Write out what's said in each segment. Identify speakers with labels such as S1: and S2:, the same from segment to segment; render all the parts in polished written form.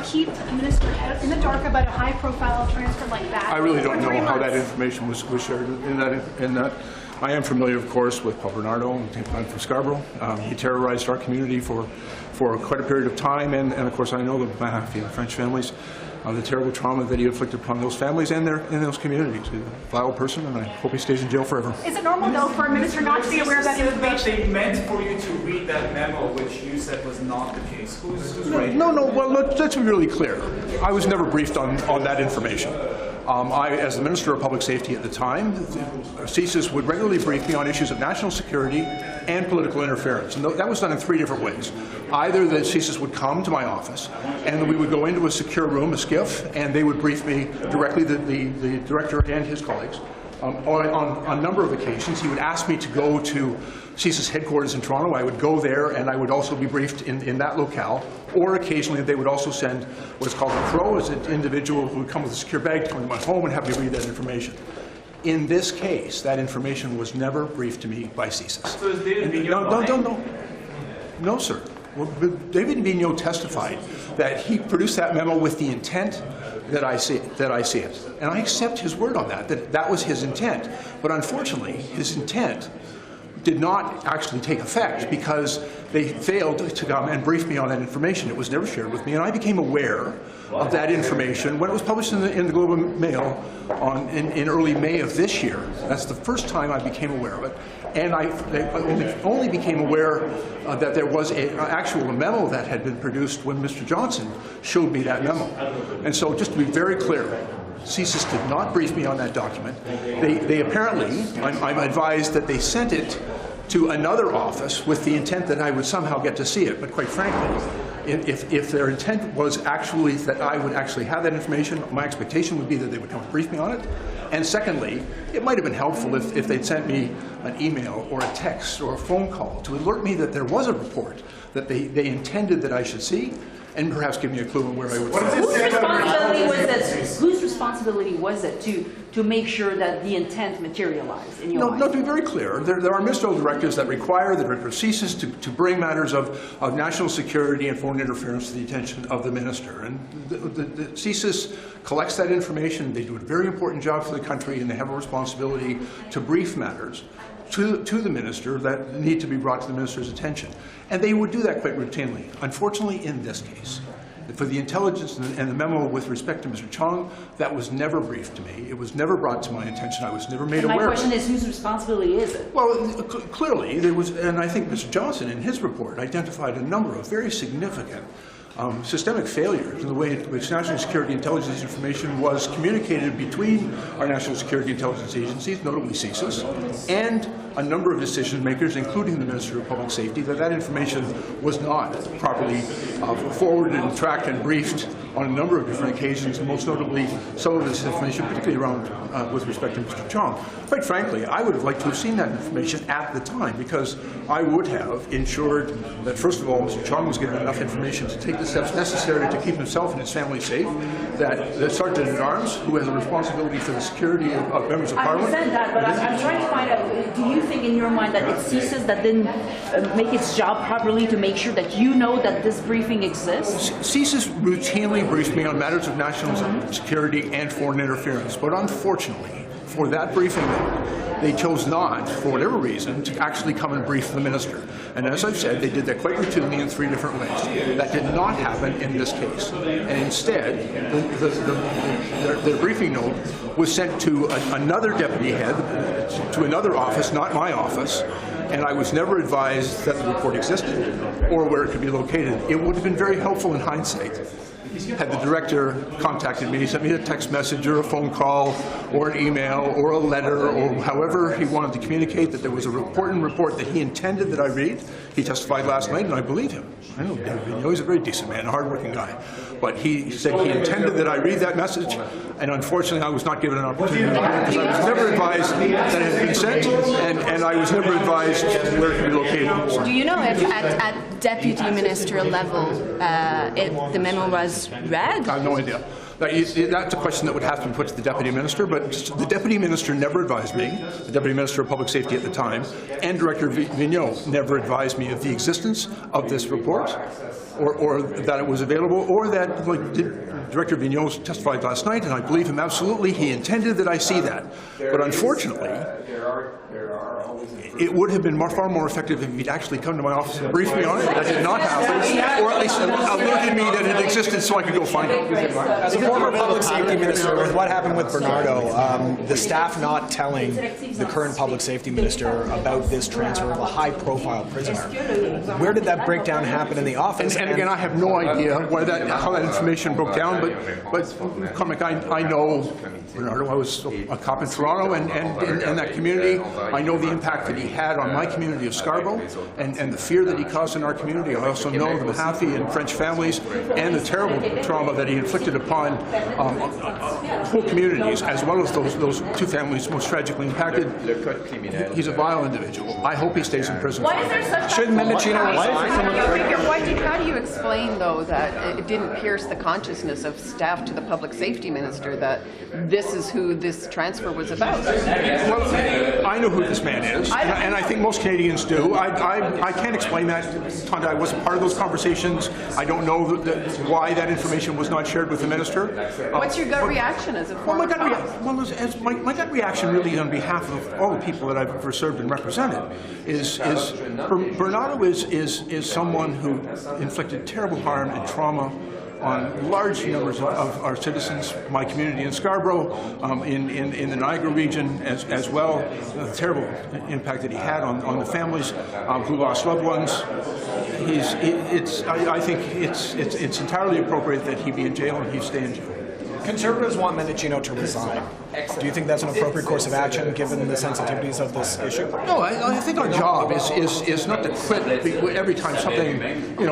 S1: keep a minister in the dark about a high-profile transfer like that?
S2: I really don't know how that information was shared in that. I am familiar, of course, with Paul Bernardo. I'm from Scarborough. He terrorized our community for quite a period of time, and of course I know the French families, the terrible trauma that he inflicted upon those families and those communities. He's a vile person, and I hope he stays in jail forever.
S1: Is it normal, though, for a minister not to be aware of that information?
S3: They meant for you to read that memo, which you said was not the case. Who's right?
S2: No. Well, let's be really clear. I was never briefed on that information. As the Minister of Public Safety at the time, CSIS would regularly brief me on issues of national security and political interference. And that was done in 3 different ways. Either the CSIS would come to my office, and we would go into a secure room, a SCIF, and they would brief me directly, the director and his colleagues. On a number of occasions, he would ask me to go to CSIS headquarters in Toronto. I would go there, and I would also be briefed in that locale. Or occasionally, they would also send what's called a crow, as an individual who would come with a secure bag to come to my home and have me read that information. In this case, that information was never briefed to me by CSIS.
S3: So is David Vigneault
S2: No, sir. Well, David Vigneault testified that he produced that memo with the intent that I see it. And I accept his word on that was his intent. But unfortunately, his intent did not actually take effect because they failed to come and brief me on that information. It was never shared with me, and I became aware of that information when it was published in the Globe and Mail in early May of this year. That's the first time I became aware of it. And I only became aware that there was an actual memo that had been produced when Mr. Johnson showed me that memo. And so just to be very clear, CSIS did not brief me on that document. They apparently, I'm advised that they sent it to another office with the intent that I would somehow get to see it. But quite frankly, if their intent was actually that I would actually have that information, my expectation would be that they would come and brief me on it. And secondly, it might have been helpful if they'd sent me an email or a text or a phone call to alert me that there was a report that they intended that I should see, and perhaps give me a clue on where I would find it.
S4: Whose responsibility was it to make sure that the intent materialized in your mind?
S2: No, to be very clear, there are ministerial directives that require the director of CSIS to bring matters of national security and foreign interference to the attention of the minister. And the CSIS collects that information. They do a very important job for the country, and they have a responsibility to brief matters to the minister that need to be brought to the minister's attention. And they would do that quite routinely. Unfortunately, in this case, for the intelligence and the memo with respect to Mr. Chong, that was never briefed to me. It was never brought to my attention. I was never made aware of it.
S4: My question is, whose responsibility is it?
S2: Well, clearly, there was, and I think Mr. Johnson in his report identified a number of very significant systemic failures in the way in which national security intelligence information was communicated between our national security intelligence agencies, notably CSIS, and a number of decision makers, including the Minister of Public Safety, that information was not properly forwarded and tracked and briefed on a number of different occasions, and most notably some of this information, particularly around with respect to Mr. Chong. Quite frankly, I would have liked to have seen that information at the time, because I would have ensured that, first of all, Mr. Chong was given enough information to take the steps necessary to keep himself and his family safe, that the Sergeant-at-Arms, who has a responsibility for the security of members of Parliament...
S4: I understand that, but I'm trying to find out, do you think in your mind that it's CSIS that didn't make its job properly to make sure that you know that this briefing exists?
S2: CSIS routinely briefed me on matters of national security and foreign interference, but unfortunately, for that briefing, they chose not, for whatever reason, to actually come and brief the minister. And as I've said, they did that quite routinely in 3 different ways. That did not happen in this case. And instead, the briefing note was sent to another deputy head, to another office, not my office, and I was never advised that the report existed or where it could be located. It would have been very helpful in hindsight had the director contacted me, sent me a text message or a phone call or an email or a letter or however he wanted to communicate that there was a important report that he intended that I read. He testified last night, and I believe him. I know David Vigneault, he's a very decent man, a hard-working guy. But he said he intended that I read that message, and unfortunately I was not given an opportunity to read it because I was never advised that it had been sent, and I was never advised where it could be located.
S5: Do you know if at deputy ministerial level the memo was read?
S2: I have no idea. That's a question that would have to be put to the Deputy Minister, but the Deputy Minister never advised me, the Deputy Minister of Public Safety at the time, and Director Vigneault never advised me of the existence of this report or that it was available, or that, like Director Vigneault testified last night, and I believe him absolutely, he intended that I see that. But unfortunately, it would have been far more effective if he'd actually come to my office and briefed me on it. That did not happen, or at least alerted me that it existed so I could go find it.
S6: As a former public safety minister, with what happened with Bernardo, the staff not telling the current public safety minister about this transfer of a high-profile prisoner, where did that breakdown happen in the office?
S2: And again, I have no idea how that information broke down, but I know Bernardo. I was a cop in Toronto and in that community. I know the impact that he had on my community of Scarborough and the fear that he caused in our community. I also know the Mahaffey and French families and the terrible trauma that he inflicted upon whole communities, as well as those two families most tragically impacted. He's a vile individual. I hope he stays in prison.
S4: Why is there such
S6: Should Mendicino resign?
S7: How do you explain, though, that it didn't pierce the consciousness of staff to the public safety minister that this is who this transfer was about?
S2: Well, I know who this man is, and I think most Canadians do. I can't explain that. I wasn't part of those conversations. I don't know why that information was not shared with the minister.
S7: What's your gut reaction as a former cop?
S2: My gut reaction really on behalf of all the people that I've ever served and represented is Bernardo is someone who inflicted terrible harm and trauma on large numbers of our citizens, my community in Scarborough, in the Niagara region as well, the terrible impact that he had on the families who lost loved ones. I think it's entirely appropriate that he be in jail and he stay in jail.
S6: Conservatives want Mendicino to resign. Do you think that's an appropriate course of action given the sensitivities of this issue?
S2: No, I think our job is not to quit every time something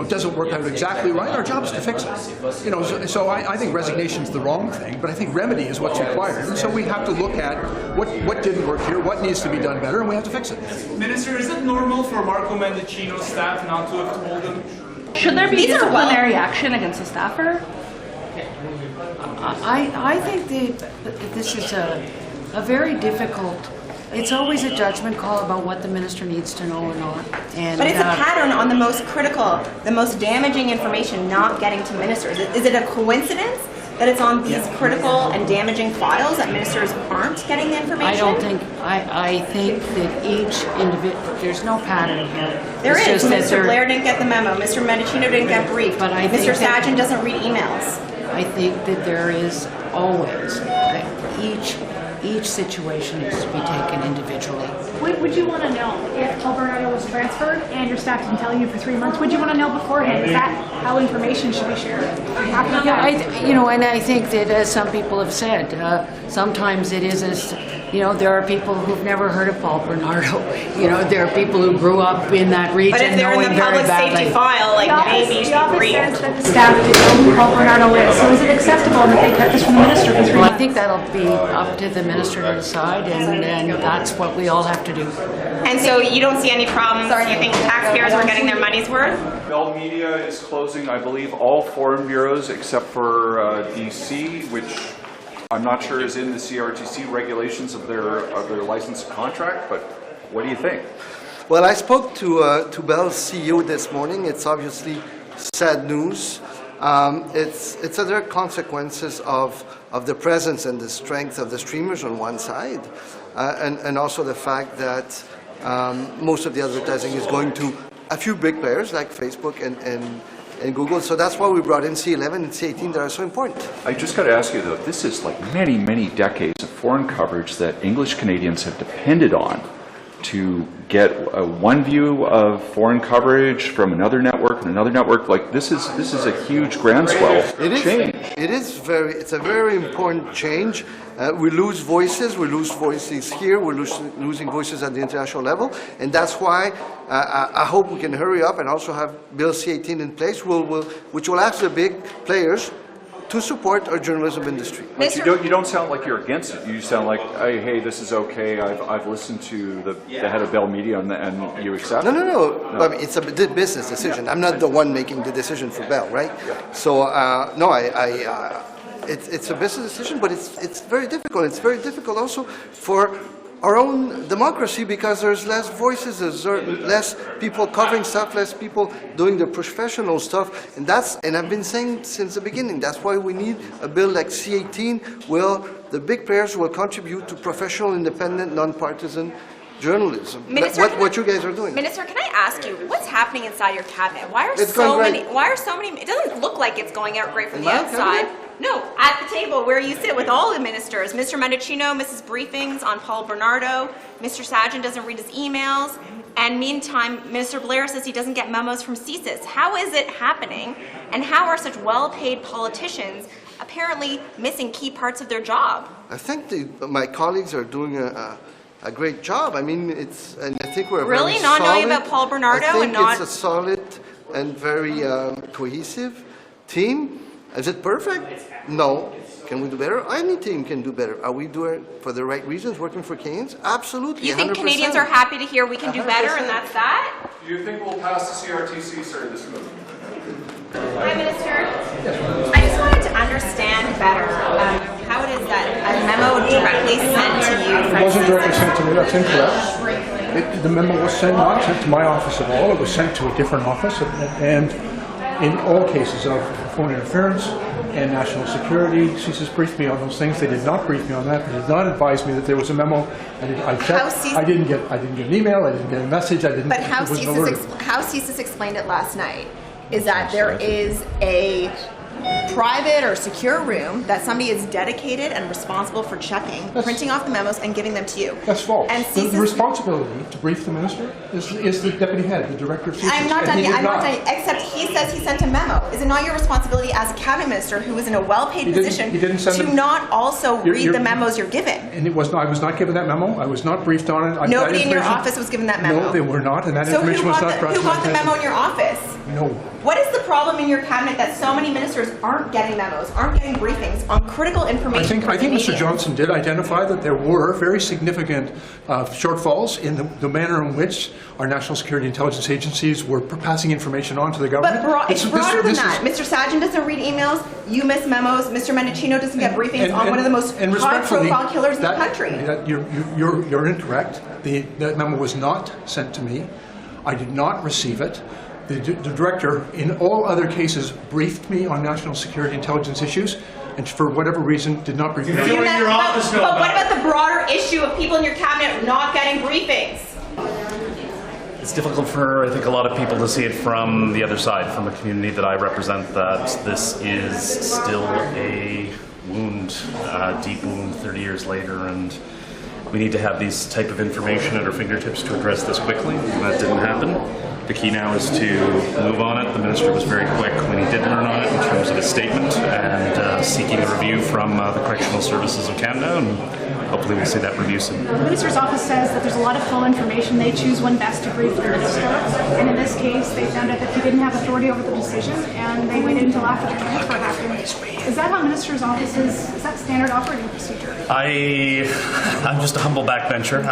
S2: doesn't work out exactly right. Our job is to fix it. So I think resignation is the wrong thing, but I think remedy is what's required. And so we have to look at what didn't work here, what needs to be done better, and we have to fix it.
S3: Minister, is it normal for Marco Mendicino's staff not to have told him?
S8: Should there be disciplinary action against a staffer?
S9: I think that this is a very difficult, it's always a judgment call about what the minister needs to know or not. And,
S10: but it's a pattern on the most critical, the most damaging information not getting to ministers. Is it a coincidence that it's on these critical and damaging files that ministers aren't getting the information?
S9: I don't think, I think that each individual, there's no pattern here.
S10: There is. Mr. Blair didn't get the memo. Mr. Mendicino didn't get briefed. But Mr. Sajan doesn't read emails.
S9: I think that there is always, that each situation needs to be taken individually.
S1: Would you want to know if Paul Bernardo was transferred and your staff didn't tell you for 3 months? Would you want to know beforehand? Is that how information should be shared?
S9: And I think that, as some people have said, sometimes it is there are people who've never heard of Paul Bernardo. There are people who grew up in that region.
S10: But if they're in the public safety file, maybe you should be briefed.
S1: The staff didn't know who Paul Bernardo is. So is it acceptable that they kept this from the minister for 3 months?
S9: Well, I think that'll be up to the minister to decide, and that's what we all have to do.
S10: And so you don't see any problems? You think taxpayers are getting their money's worth?
S11: Bell Media is closing, I believe, all foreign bureaus except for DC, which I'm not sure is in the CRTC regulations of their license contract, but what do you think?
S12: Well, I spoke to Bell's CEO this morning. It's obviously sad news. It's other consequences of the presence and the strength of the streamers on one side, and also the fact that most of the advertising is going to a few big players like Facebook and Google. So that's why we brought in C11 and C18 that are so important.
S11: I just got to ask you though, this is like many, many decades of foreign coverage that English Canadians have depended on to get one view of foreign coverage from another network and another network. Like this is a huge groundswell change.
S12: It's a very important change. We lose voices. We lose voices here. We're losing voices at the international level, and that's why I hope we can hurry up and also have Bill C-18 in place, which will ask the big players to support our journalism industry.
S11: But you don't sound like you're against it. You sound like, hey, this is okay. I've listened to the head of Bell Media and you accept it.
S12: No. I mean, it's a business decision. I'm not the one making the decision for Bell, right? Yeah. So it's a business decision, but it's very difficult. It's very difficult also for our own democracy because there's less voices, there's less people covering stuff, less people doing the professional stuff, and I've been saying since the beginning, that's why we need a bill like C-18 where the big players will contribute to professional, independent, non-partisan journalism.
S10: Minister,
S12: what you guys are doing.
S10: Minister, can I ask you, what's happening inside your cabinet? Why are
S12: It's
S10: so
S12: going
S10: many?
S12: great.
S10: Why are so many? It doesn't look like it's going out great from the
S12: My
S10: outside.
S12: cabinet?
S10: No, at the table where you sit with all the ministers. Mr. Mendicino misses briefings on Paul Bernardo. Mr. Sajjan doesn't read his emails. And meantime, Minister Blair says he doesn't get memos from CSIS. How is it happening? And how are such well-paid politicians apparently missing key parts of their job?
S12: I think my colleagues are doing a great job. I mean, and I think we're
S10: Really?
S12: very
S10: Not
S12: solid.
S10: knowing about Paul Bernardo
S12: I think
S10: and not...
S12: it's a solid and very cohesive team. Is it perfect? No. Can we do better? Any team can do better. Are we doing it for the right reasons, working for Canadians? Absolutely,
S10: You think
S12: 100%.
S10: Canadians are happy to hear we can do better and that's that?
S3: Do you think we'll pass the CRTC, sir, this move?
S10: Hi, Minister. I just wanted to understand better how it is that a memo directly sent to you from
S2: It wasn't directly sent to me, that's incorrect. The memo was not sent to my office at all, it was sent to a different office, and in all cases of foreign interference and national security, CSIS briefed me on those things. They did not brief me on that. They did not advise me that there was a memo. I checked. I didn't get an email. I didn't get a message. I didn't.
S10: But how
S2: was no word.
S10: how CSIS explained it last night is that there is a private or secure room that somebody is dedicated and responsible for checking, printing off the memos, and giving them to you.
S2: That's false.
S10: And
S2: The responsibility to brief the minister is the deputy head, the director of CSIS.
S10: I'm not done yet. I'm not done yet. Except he says he sent a memo. Is it not your responsibility as a cabinet minister who is in a well-paid position to not also read the memos you're given?
S2: And it was not. I was not given that memo. I was not briefed on it.
S10: Nobody in your office was given that memo.
S2: No, they were not, and that information was not brought to my
S10: attention. Who got the memo in your office?
S2: No.
S10: What is the problem in your cabinet that so many ministers aren't getting memos, aren't getting briefings on critical information?
S2: I think Mr. Johnson did identify that there were very significant shortfalls in the manner in which our national security intelligence agencies were passing information on to the government.
S10: But it's broader than that. Mr. Sajjan doesn't read emails. You miss memos. Mr. Mendicino doesn't get briefings on one of the most high-profile killers in the country.
S2: You're incorrect. That memo was not sent to me. I did not receive it. The director, in all other cases, briefed me on national security intelligence issues, and for whatever reason, did not brief me.
S10: But what about the broader issue of people in your cabinet not getting briefings?
S13: It's difficult for, I think, a lot of people to see it from the other side, from a community that I represent, that this is still a wound, deep wound 30 years later, and we need to have these type of information at our fingertips to address this quickly, and that didn't happen. The key now is to move on it. The minister was very quick when he did learn on it in terms of his statement and seeking a review from the Correctional Services of Canada, and hopefully we'll see that review soon.
S1: The minister's office says that there's a lot of full information. They choose when best to brief the minister, and in this case, they found out that he didn't have authority over the decision, and they waited until after the transfer happened. Is that how minister's office is that standard operating procedure?
S13: I'm just a humble backbencher.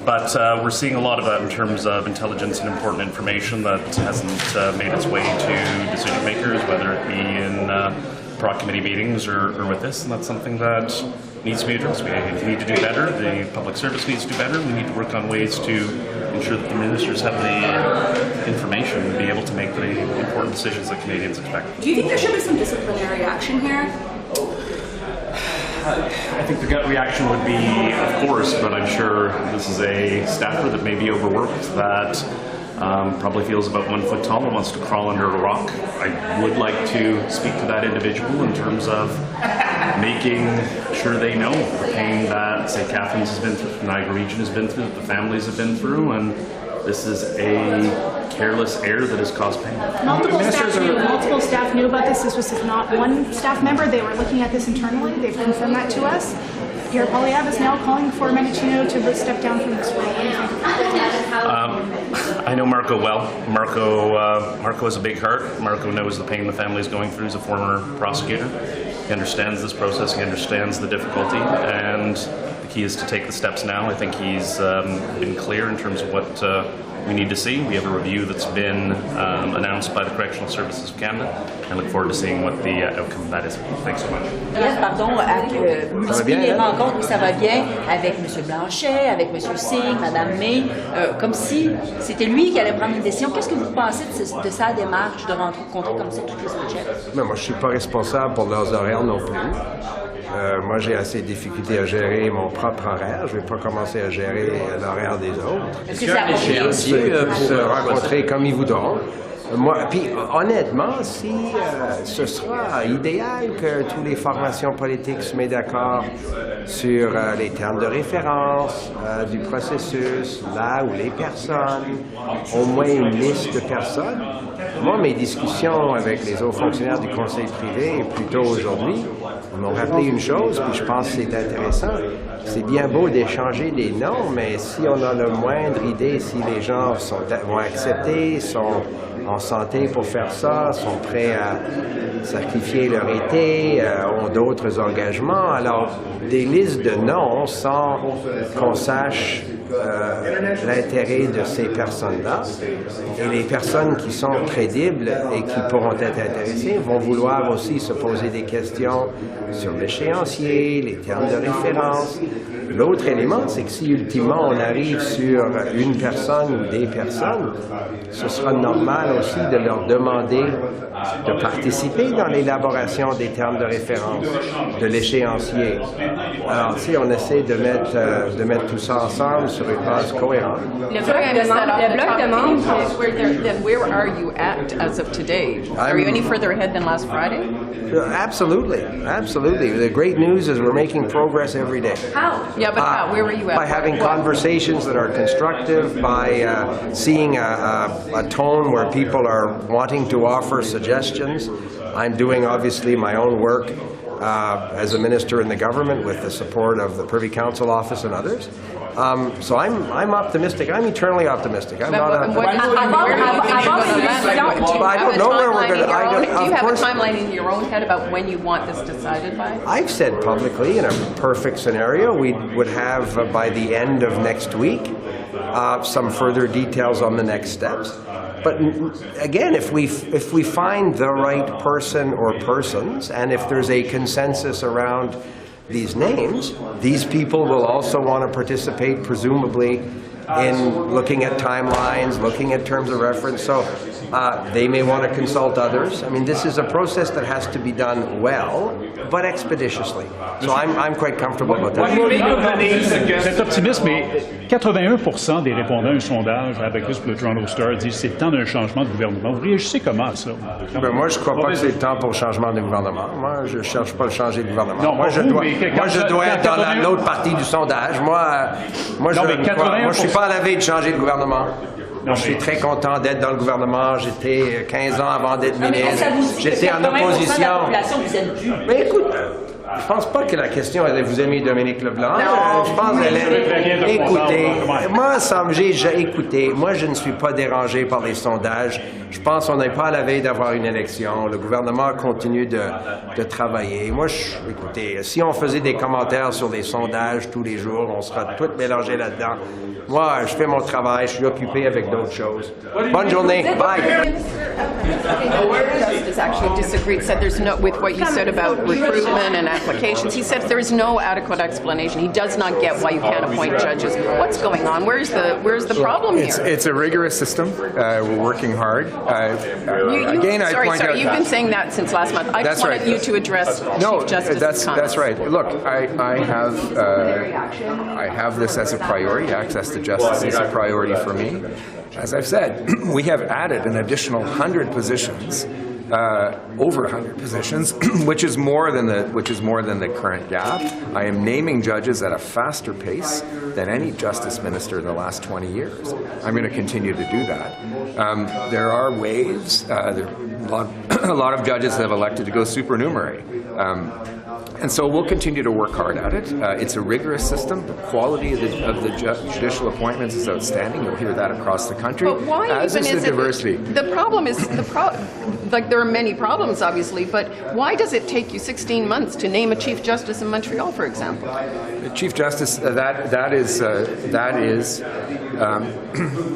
S13: But we're seeing a lot of that in terms of intelligence and important information that hasn't made its way to decision makers, whether it be in PROC committee meetings or with this, and that's something that needs to be addressed. We need to do better. The public service needs to do better. We need to work on ways to ensure that the ministers have the information to be able to make the important decisions that Canadians expect.
S8: Do you think there should be some disciplinary action here?
S13: I think the gut reaction would be, of course, but I'm sure this is a staffer that may be overworked, that probably feels about 1 foot tall and wants to crawl under a rock. I would like to speak to that individual in terms of making sure they know the pain that, say, Catherine's has been through, the Niagara region has been through, that the families have been through, and this is a careless error that has caused pain.
S1: Multiple staff knew about this. This was not one staff member. They were looking at this internally. They've confirmed that to us. Pierre Poilievre is now calling for Mendicino to step down from this role.
S13: I know Marco well. Marco has a big heart. Marco knows the pain the family is going through as a former prosecutor. He understands this process. He understands the difficulty. And the key is to take the steps now. I think he's been clear in terms of what we need to see. We have a review that's been announced by the Correctional Services of Canada, and look forward to seeing what the outcome of that is. Thanks so much.
S4: Yes, pardon, multiplier les rencontres où ça va bien avec M. Blanchet, avec M. Singh, Mme May, comme si c'était lui qui allait prendre une décision. Qu'est-ce que vous pensez de sa démarche de rencontrer comme ça toutes les sous-chefs?
S14: Mais moi, je ne suis pas responsable pour leurs horaires non plus. Moi, j'ai assez de difficultés à gérer mon propre horaire. Je ne vais pas commencer à gérer l'horaire des autres.
S4: Est-ce que c'est approprié?
S14: Se rencontrer comme ils voudront. Moi, puis honnêtement, si ce sera idéal que toutes les formations politiques se mettent d'accord sur les termes de référence du processus, là où les personnes, au moins une liste de personnes. Moi, mes discussions avec les hauts fonctionnaires du Conseil privé, plutôt aujourd'hui, m'ont rappelé une chose, puis je pense que c'est intéressant. C'est bien beau d'échanger des noms, mais si on a la moindre idée, si les gens vont accepter, sont en santé pour faire ça, sont prêts à sacrifier leur été, ont d'autres engagements, alors des listes de noms sans qu'on sache l'intérêt de ces personnes-là. Et les personnes qui sont crédibles et qui pourront être intéressées vont vouloir aussi se poser des questions sur l'échéancier, les termes de référence. L'autre élément, c'est que si ultimement on arrive sur une personne ou des personnes, ce sera normal aussi de leur demander de participer dans l'élaboration des termes de référence, de l'échéancier. Alors, si on essaie de mettre tout ça ensemble sur une base cohérente.
S7: Then where are you at as of today? Are you any further ahead than last Friday?
S14: Absolutely, absolutely. The great news is we're making progress every day.
S7: How? Yeah, but how? Where are you at?
S14: By having conversations that are constructive, by seeing a tone where people are wanting to offer suggestions. I'm doing, obviously, my own work as a minister in the government with the support of the Privy Council Office and others. So I'm optimistic. I'm eternally optimistic. I'm not.
S7: I
S14: don't know where we're going to.
S7: Do you have a timeline in your own head about when you want this decided by?
S14: I've said publicly, in a perfect scenario, we would have by the end of next week some further details on the next steps. But again, if we find the right person or persons, and if there's a consensus around these names, these people will also want to participate, presumably, in looking at timelines, looking at terms of reference. So they may want to consult others. I mean, this is a process that has to be done well, but expeditiously. So I'm quite comfortable about that.
S15: Vous êtes optimiste, mais 81% des répondants à un sondage avec le Toronto Star disent que c'est le temps d'un changement de gouvernement. Vous réagissez comment à ça?
S14: Moi, je ne crois pas que c'est le temps pour le changement de gouvernement. Moi, je ne cherche pas à changer de gouvernement. Non, moi, je dois être dans l'autre partie du sondage. Moi, je ne suis pas à la veille de changer de gouvernement. Moi, je suis très content d'être dans le gouvernement. J'étais 15 ans avant d'être ministre. J'étais en opposition. Mais écoute, je pense pas que la question est de vous aimer Dominique Leblanc. Je pense qu'elle est... Écoutez, moi, moi, je ne suis pas dérangé par les sondages. Je pense qu'on n'est pas à la veille d'avoir une élection. Le gouvernement continue de travailler. Moi, écoutez, si on faisait des commentaires sur les sondages tous les jours, on sera tous mélangés là-dedans. Moi, je fais mon travail, je suis occupé avec d'autres choses. Bonne journée. Bye.
S7: Justice actually disagreed, said there's no, with what you said about recruitment and applications. He said there is no adequate explanation. He does not get why you can't appoint judges. What's going on? Where's the problem here?
S16: It's a rigorous system. We're working hard.
S7: Sorry, you've been saying that since last month. I just wanted you to address Chief Justice's comments.
S16: That's right. Look, I have this as a priority. Access to justice is a priority for me. As I've said, we have added an additional 100 positions, over 100 positions, which is more than the current gap. I am naming judges at a faster pace than any justice minister in the last 20 years. I'm going to continue to do that. There are ways. There are a lot of judges have elected to go supernumerary. And so we'll continue to work hard at it. It's a rigorous system. The quality of the judicial appointments is outstanding. You'll hear that across the country.
S7: But why
S16: as
S7: even
S16: is the diversity.
S7: The problem is like there are many problems, obviously, but why does it take you 16 months to name a Chief Justice in Montreal, for example?
S16: The Chief Justice, that is.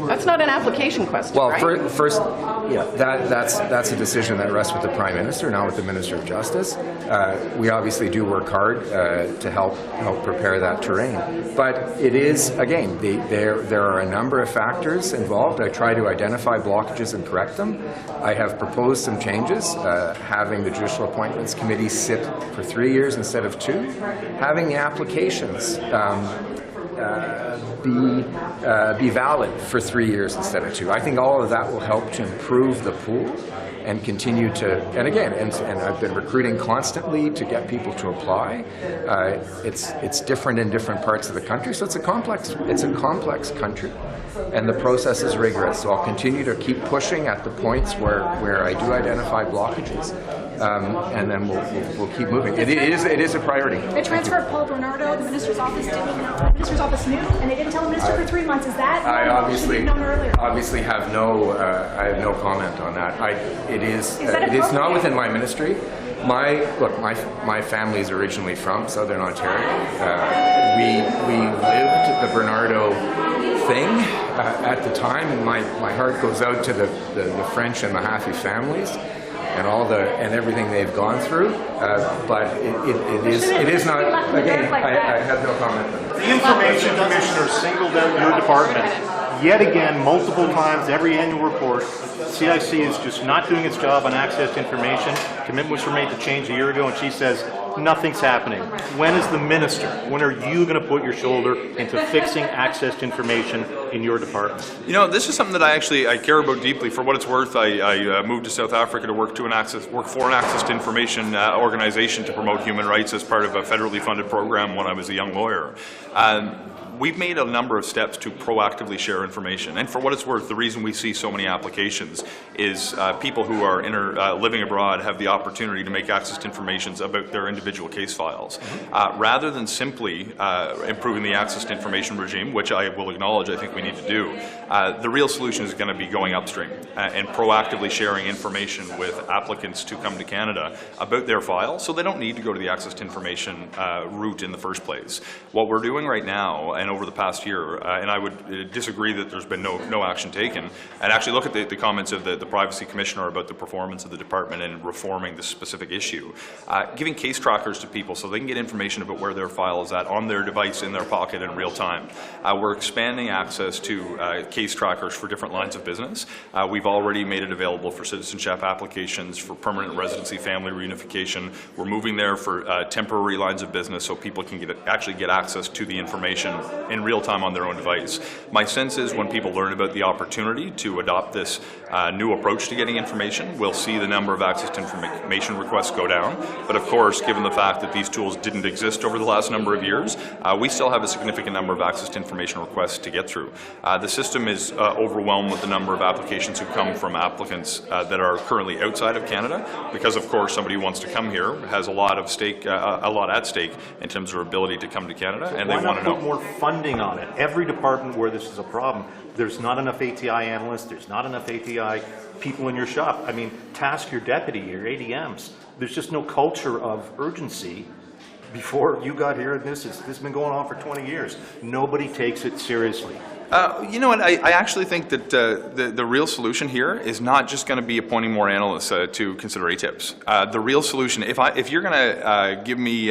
S7: That's not an application question,
S16: Well,
S7: right?
S16: first, yeah, that's a decision that rests with the Prime Minister, not with the Minister of Justice. We obviously do work hard to help prepare that terrain. But it is, again, there are a number of factors involved. I try to identify blockages and correct them. I have proposed some changes, having the Judicial Appointments Committee sit for 3 years instead of 2, having the applications be valid for 3 years instead of 2. I think all of that will help to improve the pool and continue to, and again, and I've been recruiting constantly to get people to apply. It's different in different parts of the country, so it's a complex country, and the process is rigorous. So I'll continue to keep pushing at the points where I do identify blockages, and then we'll keep moving. It is a priority.
S1: The transfer of Paul Bernardo, the minister's office didn't know. The minister's office knew, and they didn't tell the minister for 3 months. Is that?
S16: I
S1: obviously
S16: have no comment on that. It is not within my ministry. My family is originally from Southern Ontario. We lived the Bernardo thing at the time, and my heart goes out to the French and the Mahaffey families and everything they've gone through. But it is not. Again, I have no comment.
S17: The Information Commissioner singled out your department yet again, multiple times, every annual report. CIC is just not doing its job on access to information. Commitments were made to change a year ago, and she says nothing's happening. When is the minister? When are you going to put your shoulder into fixing access to information in your department?
S18: You know, this is something that I care about deeply. For what it's worth, I moved to South Africa to work for an access to information organization to promote human rights as part of a federally funded program when I was a young lawyer. We've made a number of steps to proactively share information, and for what it's worth, the reason we see so many applications is people who are living abroad have the opportunity to make access to information about their individual case files. Rather than simply improving the access to information regime, which I will acknowledge I think we need to do, the real solution is going to be going upstream and proactively sharing information with applicants to come to Canada about their file, so they don't need to go to the access to information route in the first place. What we're doing right now, and over the past year, and I would disagree that there's been no action taken, and actually look at the comments of the Privacy Commissioner about the performance of the department in reforming this specific issue. Giving case trackers to people so they can get information about where their file is at on their device in their pocket in real time. We're expanding access to case trackers for different lines of business. We've already made it available for citizenship applications, for permanent residency, family reunification. We're moving there for temporary lines of business so people can actually get access to the information in real time on their own device. My sense is when people learn about the opportunity to adopt this new approach to getting information, we'll see the number of access to information requests go down. But of course, given the fact that these tools didn't exist over the last number of years, we still have a significant number of access to information requests to get through. The system is overwhelmed with the number of applications who come from applicants that are currently outside of Canada, because of course somebody who wants to come here has a lot at stake in terms of their ability to come to Canada, and they want to know.
S17: Put more funding on it. Every department where this is a problem, there's not enough ATI analysts, there's not enough ATI people in your shop. I mean, task your deputy, your ADMs. There's just no culture of urgency. Before you got here, this has been going on for 20 years. Nobody takes it seriously.
S18: You know what, I actually think that the real solution here is not just going to be appointing more analysts to consider ATIPs. The real solution, if you're going to give me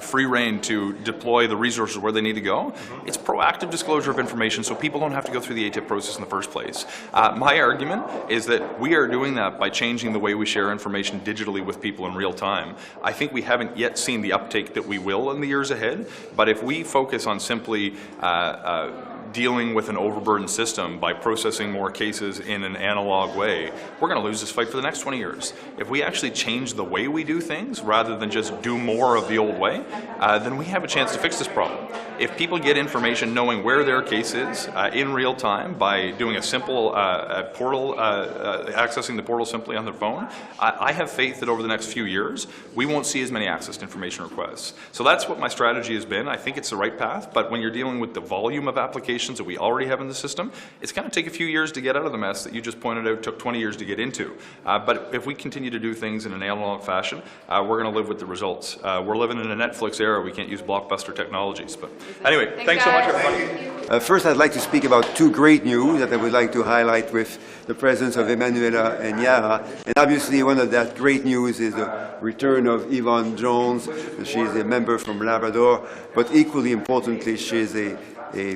S18: free rein to deploy the resources where they need to go, it's proactive disclosure of information so people don't have to go through the ATIP process in the first place. My argument is that we are doing that by changing the way we share information digitally with people in real time. I think we haven't yet seen the uptake that we will in the years ahead, but if we focus on simply dealing with an overburdened system by processing more cases in an analog way, we're going to lose this fight for the next 20 years. If we actually change the way we do things rather than just do more of the old way, then we have a chance to fix this problem. If people get information knowing where their case is in real time by doing a simple portal, accessing the portal simply on their phone, I have faith that over the next few years, we won't see as many access to information requests. So that's what my strategy has been. I think it's the right path, but when you're dealing with the volume of applications that we already have in the system, it's going to take a few years to get out of the mess that you just pointed out took 20 years to get into. But if we continue to do things in an analog fashion, we're going to live with the results. We're living in a Netflix era. We can't use blockbuster technologies. But anyway, thanks so much, everybody.
S19: First, I'd like to speak about two great news that I would like to highlight with the presence of Emanuela and Yara. And obviously, one of that great news is the return of Yvonne Jones. She's a member from Labrador, but equally importantly, she's a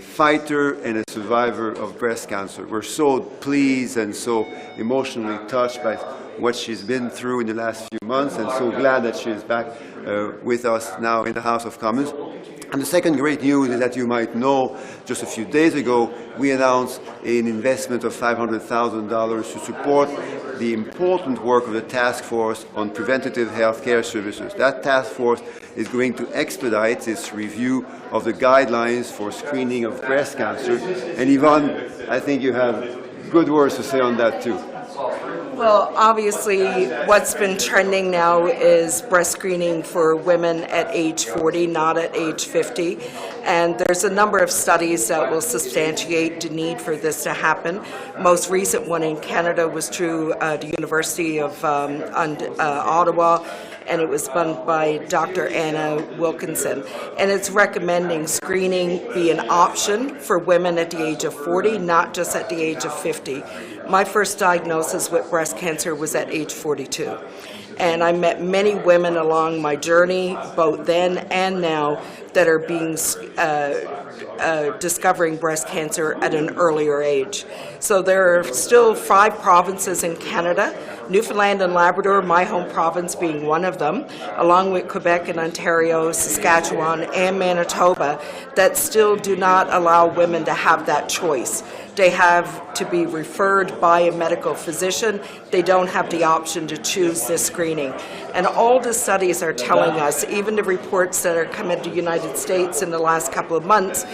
S19: fighter and a survivor of breast cancer. We're so pleased and so emotionally touched by what she's been through in the last few months, and so glad that she's back with us now in the House of Commons. And the second great news is that you might know, just a few days ago, we announced an investment of $500,000 to support the important work of the task force on preventative health care services. That task force is going to expedite this review of the guidelines for screening of breast cancer. And Yvonne, I think you have good words to say on that too.
S20: Well, obviously, what's been trending now is breast screening for women at age 40, not at age 50. And there's a number of studies that will substantiate the need for this to happen. Most recent one in Canada was through the University of Ottawa, and it was done by Dr. Anna Wilkinson. And it's recommending screening be an option for women at the age of 40, not just at the age of 50. My first diagnosis with breast cancer was at age 42. And I met many women along my journey, both then and now, that are being discovering breast cancer at an earlier age. So there are still 5 provinces in Canada, Newfoundland and Labrador, my home province being one of them, along with Quebec and Ontario, Saskatchewan, and Manitoba, that still do not allow women to have that choice. They have to be referred by a medical physician. They don't have the option to choose this screening. And all the studies are telling us, even the reports that are coming to the United States in the last couple of months,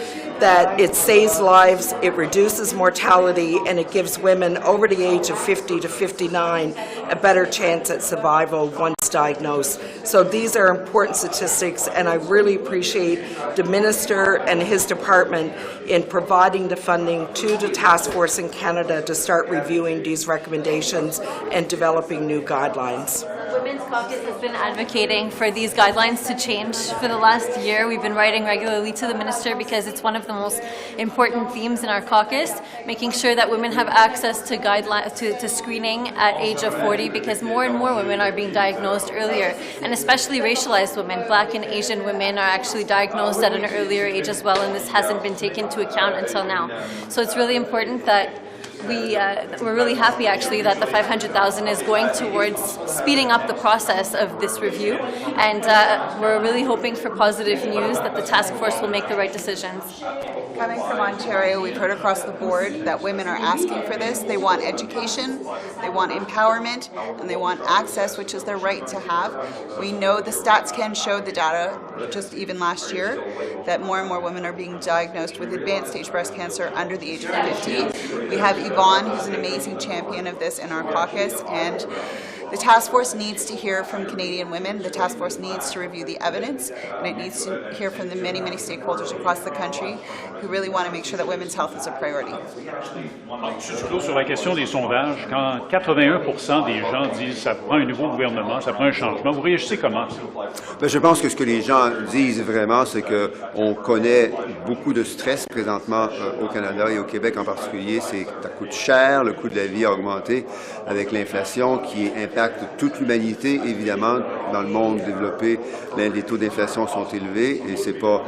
S20: that it saves lives, it reduces mortality, and it gives women over the age of 50 to 59 a better chance at survival once diagnosed. So these are important statistics, and I really appreciate the Minister and his department in providing the funding to the task force in Canada to start reviewing these recommendations and developing new guidelines.
S21: Women's Caucus has been advocating for these guidelines to change for the last year. We've been writing regularly to the Minister because it's one of the most important themes in our caucus, making sure that women have access to to screening at age of 40, because more and more women are being diagnosed earlier, and especially racialized women. Black and Asian women are actually diagnosed at an earlier age as well, and this hasn't been taken into account until now. So it's really important that we're really happy actually that the $500,000 is going towards speeding up the process of this review, and we're really hoping for positive news that the task force will make the right decisions.
S22: Coming from Ontario, we've heard across the board that women are asking for this. They want education, they want empowerment, and they want access, which is their right to have. We know the stats can show the data, just even last year, that more and more women are being diagnosed with advanced stage breast cancer under the age of 50. We have Yvonne, who's an amazing champion of this in our caucus, and the task force needs to hear from Canadian women. The task force needs to review the evidence, and it needs to hear from the many, many stakeholders across the country who really want to make sure that women's health is a priority.
S15: Sur la question des sondages, quand 81% des gens disent ça prend un nouveau gouvernement, ça prend un changement, vous réagissez comment?
S19: Bien, je pense que ce que les gens disent vraiment, c'est qu'on connaît beaucoup de stress présentement au Canada et au Québec en particulier. Ça coûte cher, le coût de la vie a augmenté avec l'inflation qui impacte toute l'humanité. Évidemment, dans le monde développé, les taux d'inflation sont élevés et c'est pas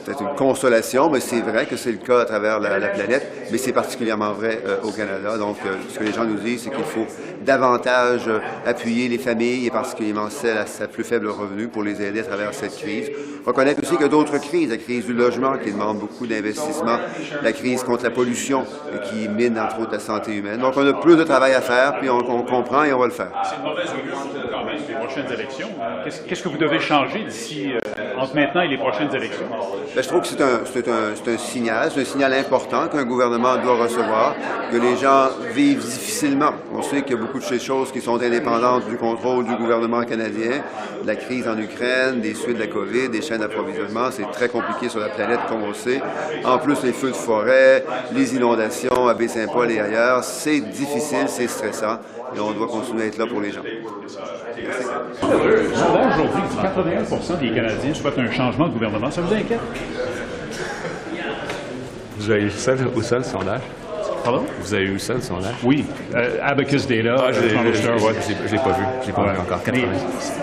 S19: peut-être une consolation, mais c'est vrai que c'est le cas à travers la planète, mais c'est particulièrement vrai au Canada. Donc, ce que les gens nous disent, c'est qu'il faut davantage appuyer les familles, et particulièrement celles à plus faible revenu, pour les aider à travers cette crise. Reconnaître aussi qu'il y a d'autres crises, la crise du logement qui demande beaucoup d'investissement, la crise contre la pollution qui mine entre autres la santé humaine. Donc, on a plus de travail à faire, puis on comprend et on va le faire.
S15: C'est une mauvaise augure quand même les prochaines élections. Qu'est-ce que vous devez changer d'ici entre maintenant et les prochaines élections?
S19: je trouve que c'est un signal important qu'un gouvernement doit recevoir, que les gens vivent difficilement. On sait qu'il y a beaucoup de ces choses qui sont indépendantes du contrôle du gouvernement canadien, de la crise en Ukraine, des suites de la COVID, des chaînes d'approvisionnement, c'est très compliqué sur la planète, comme on le sait. En plus, les feux de forêt, les inondations à Baie-Saint-Paul et ailleurs, c'est difficile, c'est stressant, et on doit continuer à être là pour les gens.
S15: Le sondage aujourd'hui dit 81% des Canadiens souhaitent un changement de gouvernement. Ça vous inquiète?
S5: Vous avez eu ça où ça, le sondage?
S15: Pardon?
S5: Vous avez eu ça, le sondage?
S15: Oui. Abacus Data.
S5: Ah, je l'ai pas vu. Je l'ai pas vu encore.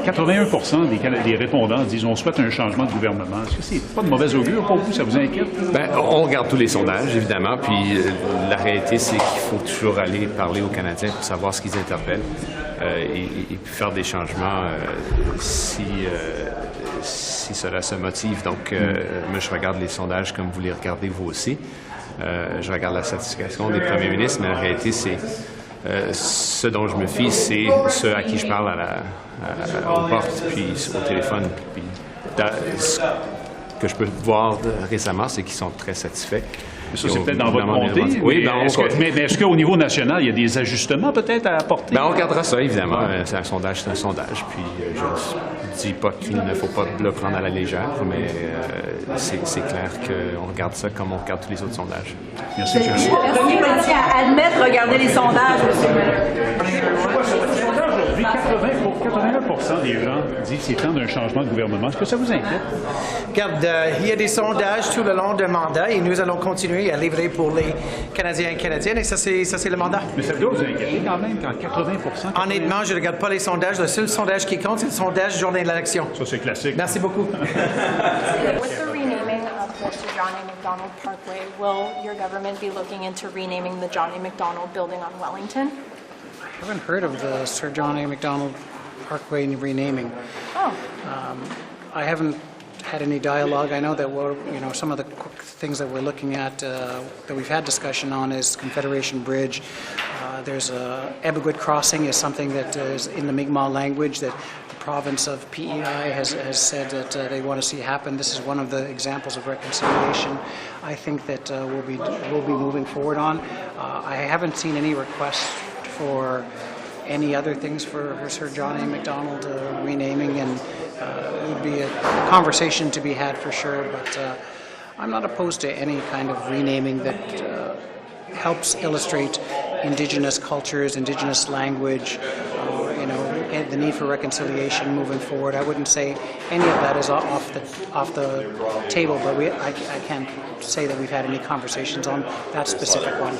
S15: 81% des répondants disent on souhaite un changement de gouvernement. Est-ce que c'est pas de mauvais augure pour vous? Ça vous inquiète?
S5: Ben, on regarde tous les sondages, évidemment, puis la réalité, c'est qu'il faut toujours aller parler aux Canadiens pour savoir ce qu'ils interpellent et puis faire des changements si cela se motive. Donc, moi, je regarde les sondages comme vous les regardez vous aussi. Je regarde la satisfaction des premiers ministres, mais la réalité, c'est ce dont je me fie, c'est ceux à qui je parle aux portes, puis au téléphone. Puis, ce que je peux voir récemment, c'est qu'ils sont très satisfaits.
S15: Ça, c'est peut-être dans votre montée.
S5: Oui,
S15: mais est-ce qu'au niveau national, il y a des ajustements peut-être à apporter?
S5: Ben, on regardera ça, évidemment. C'est un sondage, c'est un sondage. Puis je ne dis pas qu'il ne faut pas le prendre à la légère, mais c'est clair qu'on regarde ça comme on regarde tous les autres sondages.
S15: Merci, M.
S4: Merci, merci à admettre, regardez les sondages.
S15: Aujourd'hui, 81% des gens disent que c'est temps d'un changement de gouvernement. Est-ce que ça vous inquiète?
S6: Regarde, il y a des sondages tout le long du mandat et nous allons continuer à livrer pour les Canadiens et Canadiennes et ça, c'est le mandat.
S15: Mais ça doit vous inquiéter quand même quand 80%...
S6: Honnêtement, je ne regarde pas les sondages. Le seul sondage qui compte, c'est le sondage journée de l'élection.
S15: Ça, c'est classique.
S6: Merci beaucoup.
S23: With the renaming of the Sir John A. Macdonald Parkway, will your government be looking into renaming the John A. Macdonald building on Wellington?
S6: I haven't heard of the Sir John A. Macdonald Parkway renaming.
S23: Oh.
S6: I haven't had any dialogue. I know that some of the things that we're looking at that we've had discussion on is Confederation Bridge. There's Ebeguid Crossing is something that is in the Mi'kmaq language that the province of PEI has said that they want to see happen. This is one of the examples of reconciliation I think that we'll be moving forward on. I haven't seen any requests for any other things for Sir John A. Macdonald renaming, and it would be a conversation to be had for sure, but I'm not opposed to any kind of renaming that helps illustrate Indigenous cultures, Indigenous language, and the need for reconciliation moving forward. I wouldn't say any of that is off the table, but I can't say that we've had any conversations on that specific one.